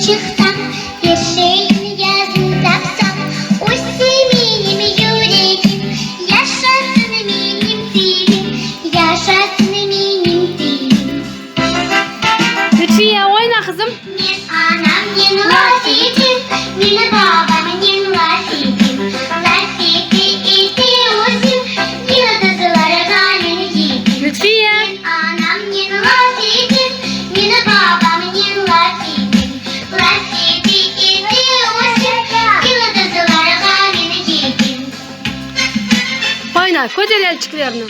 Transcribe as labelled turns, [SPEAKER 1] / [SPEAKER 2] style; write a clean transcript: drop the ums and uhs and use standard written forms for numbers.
[SPEAKER 1] Çıksam, bir şeyini yazın taksam, o benim yüreğim, yaşasın eminim dilim, yaşasın eminim dilim.
[SPEAKER 2] Lütfiye oyna kızım.
[SPEAKER 1] Men anam vaziyetim, meni babamın vaziyetim, vasiyeti eti olsun, yıldızlara kalbini yedim.
[SPEAKER 2] Lütfiye.
[SPEAKER 1] Men anam vaziyetim, meni babamın vaziyetim.
[SPEAKER 2] Oyna. Koca el çıkılarını.